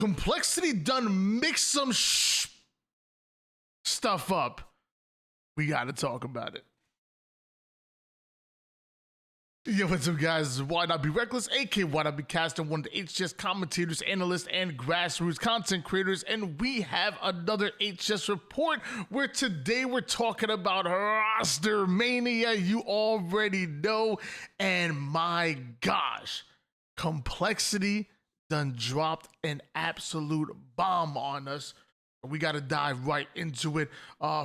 Complexity done mix some stuff up. We gotta talk about it. Yo, what's up, guys? Why Not Be Reckless, aka Why Not Be Caster, one of the HCS commentators, analysts, and grassroots content creators, and we have another HCS report where today we're talking about Rostermania. You already know, and my gosh, Complexity done dropped an absolute bomb on us. We got to dive right into it.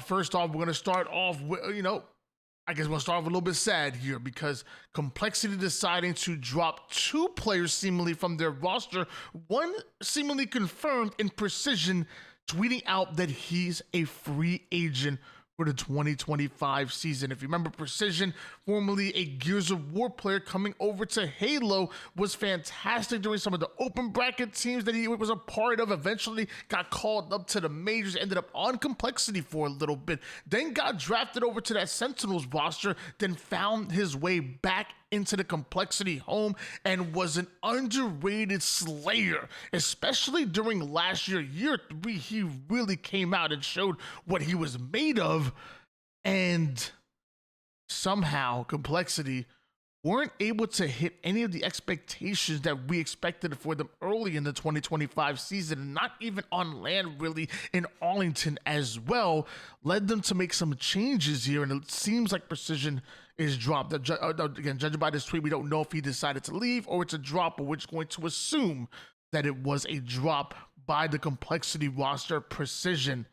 First off, we're gonna start off with, I guess we'll start off a little bit sad here because Complexity deciding to drop two players seemingly from their roster, one seemingly confirmed in Precision, tweeting out that he's a free agent for the 2025 season. If you remember, Precision, formerly a Gears of War player coming over to Halo, was fantastic during some of the open bracket teams that he was a part of. Eventually got called up to the majors, ended up on Complexity for a little bit, then got drafted over to that Sentinels roster, then found his way back into the Complexity home and was an underrated slayer, especially during last year 3. He really came out and showed what he was made of, and somehow Complexity weren't able to hit any of the expectations that we expected for them early in the 2025 season, and not even on land really in Arlington as well, led them to make some changes here, and it seems like Precision is dropped. Again, judging by this tweet, we don't know if he decided to leave or it's a drop, but we're just going to assume that it was a drop by the Complexity roster. Precision,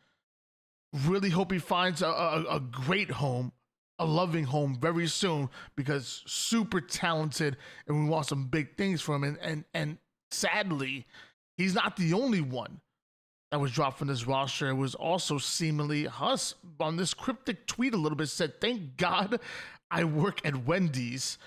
really hope he finds a great home, a loving home very soon, because super talented and we want some big things from him. And sadly, he's not the only one that was dropped from this roster. It was also seemingly Hus on this cryptic tweet a little bit, said, "Thank God I work at Wendy's."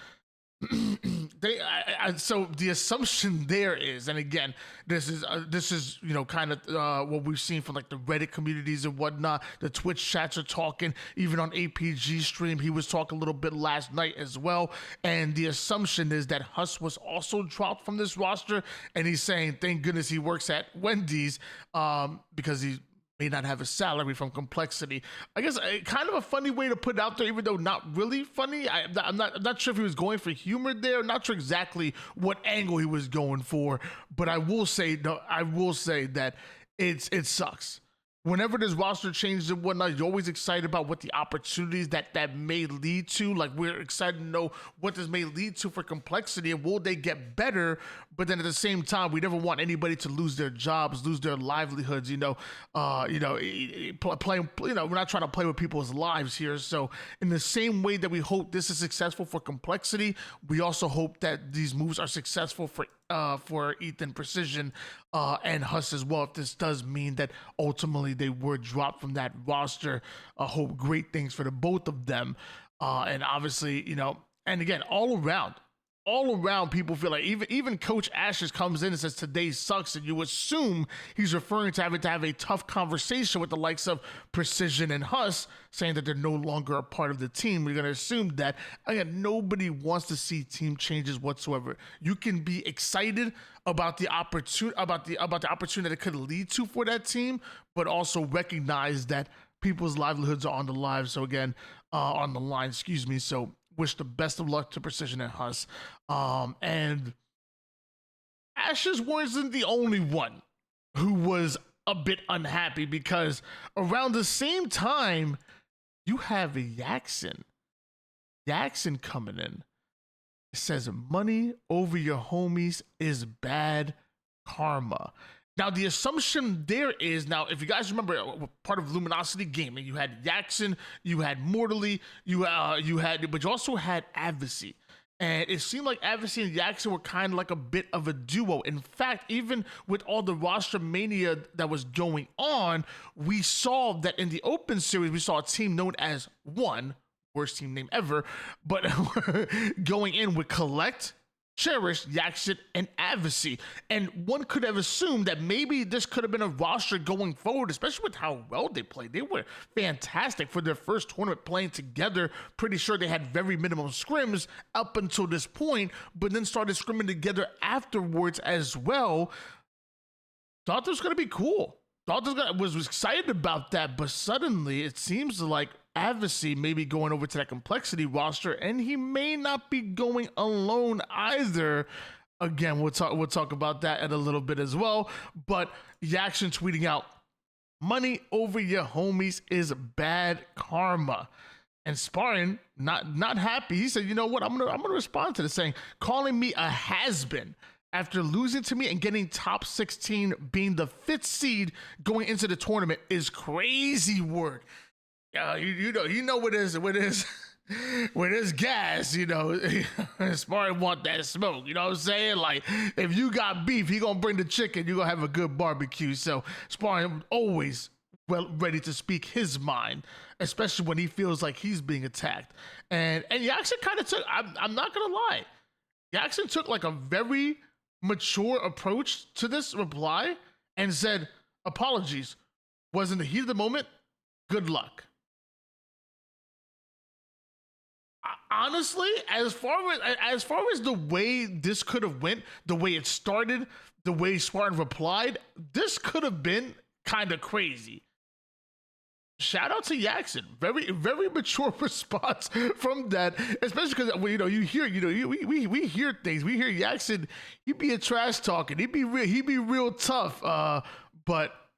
So the assumption there is, and again, this is kind of what we've seen from like the Reddit communities and whatnot. The Twitch chats are talking. Even on APG stream, he was talking a little bit last night as well. And the assumption is that Hus was also dropped from this roster, and he's saying, "Thank goodness he works at Wendy's," because he may not have a salary from Complexity. I guess kind of a funny way to put it out there, even though not really funny. I'm not sure if he was going for humor there. I'm not sure exactly what angle he was going for, but I will say that it sucks. Whenever this roster changes and whatnot, you're always excited about what the opportunities that may lead to. Like, we're excited to know what this may lead to for Complexity and will they get better. But then at the same time, we never want anybody to lose their jobs, lose their livelihoods. We're not trying to play with people's lives here. So in the same way that we hope this is successful for Complexity, we also hope that these moves are successful for Ethan, Precision, and Hus as well. If this does mean that ultimately they were dropped from that roster, hope great things for the both of them. And obviously, and again, all around, people feel like even Coach Ashes comes in and says today sucks, and you assume he's referring to having to have a tough conversation with the likes of Precision and Hus, saying that they're no longer a part of the team. We're going to assume that. Again, nobody wants to see team changes whatsoever. You can be excited about the opportunity that it could lead to for that team, but also recognize that people's livelihoods are on the line. So again, on the line, excuse me. So wish the best of luck to Precision and Hus. And Ashes wasn't the only one who was a bit unhappy, because around the same time, you have Yaction coming in. It says money over your homies is bad karma. Now, the assumption there is, now, if you guys remember, part of Luminosity Gaming, you had Yaction, you had Mortally, but you also had Advocacy. And it seemed like Advocacy and Yaction were kind of like a bit of a duo. In fact, even with all the Rostermania that was going on, we saw that in the Open Series, we saw a team known as One, worst team name ever, but going in with Collect, Cherish, Yaction, and Advocacy. And one could have assumed that maybe this could have been a roster going forward, especially with how well they played. They were fantastic for their first tournament playing together. Pretty sure they had very minimum scrims up until this point, but then started scrimming together afterwards as well. thought this was gonna be cool. Was excited about that, but suddenly it seems like Advocacy may be going over to that complexity roster, and he may not be going alone either. Again, we'll talk about that in a little bit as well. But Yaction tweeting out, "Money over your homies is bad karma." And Spartan not happy. He said, "You know what? I'm gonna respond to this, saying calling me a has-been after losing to me and getting top 16, being the 5th seed going into the tournament is crazy work." You know what is when there's gas, Spartan want that smoke. You know what I'm saying? Like, if you got beef, he gonna bring the chicken. You gonna have a good barbecue. So Spartan always ready to speak his mind, especially when he feels like he's being attacked. And Yaction kind of took. I'm not gonna lie, Yaction took like a very mature approach to this reply and said, "Apologies. Was in the heat of the moment. Good luck." Honestly, as far as the way this could have went, the way it started, the way Spartan replied, this could have been kind of crazy. Shout out to Yaction, very mature response from that, especially because we hear things. We hear Yaction, he be a trash talking, he be real tough, but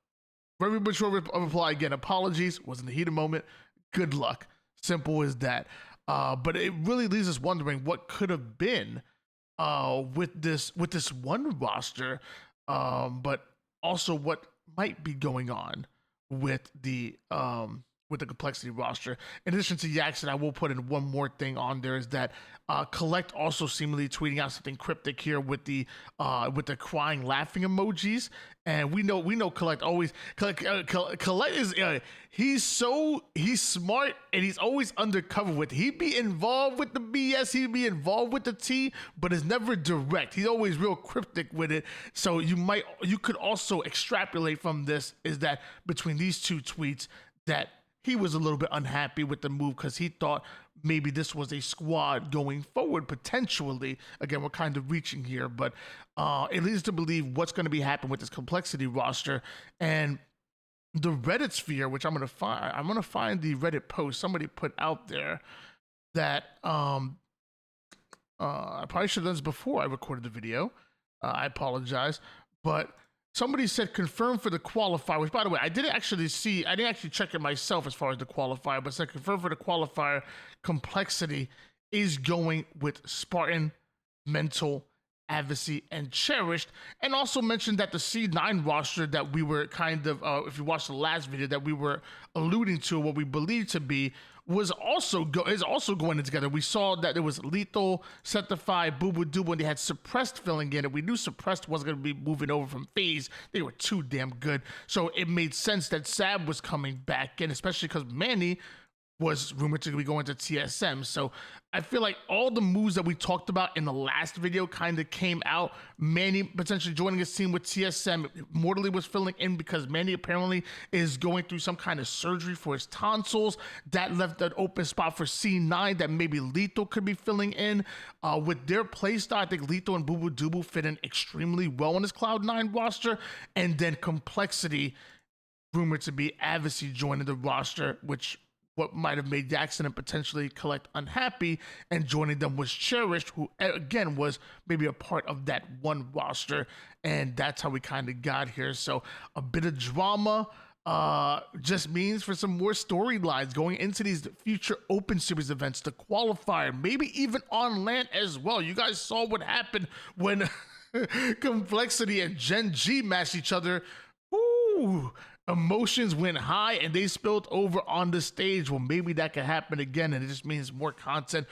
very mature reply again. Apologies, was in the heat of the moment. Good luck, simple as that. But it really leaves us wondering what could have been with this one roster, but also what might be going on with the complexity roster. In addition to Yaction, I will put in one more thing on there, is that Collect also seemingly tweeting out something cryptic here with the crying laughing emojis. And we know Collect always Collect is he's smart, and he's always undercover with it. He'd be involved with the BS, he'd be involved with the T, but it's never direct. He's always real cryptic with it. So you could also extrapolate from this is that between these two tweets that he was a little bit unhappy with the move because he thought maybe this was a squad going forward potentially. Again, we're kind of reaching here, but it leads to believe what's going to be happening with this complexity roster. And the Reddit sphere, which I'm gonna find the Reddit post somebody put out there that I probably should have done this before I recorded the video. I apologize, but somebody said confirm for the qualifier, which, by the way, I didn't actually check it myself as far as the qualifier, but said confirm for the qualifier. Complexity is going with Spartan, Mental, Advocacy, and Cherished, and also mentioned that the C9 roster that we were kind of, if you watched the last video, that we were alluding to, what we believe to be, is also going in together. We saw that it was Lethal, Certified, Boo Boo Doo, and they had Suppressed filling in, and we knew Suppressed wasn't going to be moving over from FaZe. They were too damn good, so it made sense that Sab was coming back in, especially because Manny was rumored to be going to TSM. So I feel like all the moves that we talked about in the last video kind of came out. Manny potentially joining his team with TSM. Mortally was filling in because Manny apparently is going through some kind of surgery for his tonsils. That left an open spot for C9 that maybe Lethal could be filling in. With their playstyle, I think Lethal and Boo Boo Doo fit in extremely well on his Cloud9 roster. And then Complexity, rumored to be Advocacy joining the roster, which what might have made Yaction and potentially Collect unhappy, and joining them was Cherished, who again was maybe a part of that one roster, and that's how we kind of got here. So a bit of drama just means for some more storylines going into these future Open Series events, the qualifier, maybe even on LAN as well. You guys saw what happened when Complexity and Gen G matched each other. Ooh, emotions went high and they spilled over on the stage. Well, maybe that could happen again, and it just means more content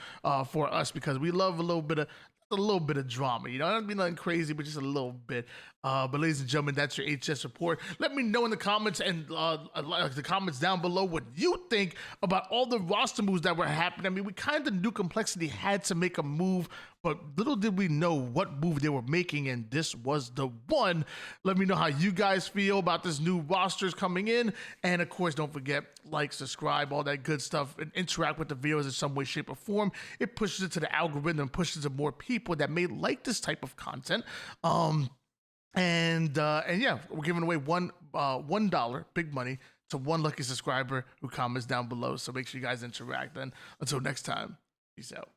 for us, because we love a little bit of drama. You know, not be nothing crazy, but just a little bit. But ladies and gentlemen, that's your HS report. Let me know in the comments and the comments down below what you think about all the roster moves that were happening. I mean, we kind of knew Complexity had to make a move, but little did we know what move they were making, and this was the one. Let me know how you guys feel about this new rosters coming in, and of course, don't forget, like, subscribe, all that good stuff, and interact with the videos in some way, shape, or form. It pushes it to the algorithm, pushes it to more people that may like this type of content. And yeah, we're giving away $1 big money to one lucky subscriber who comments down below. So make sure you guys interact. And until next time, peace out.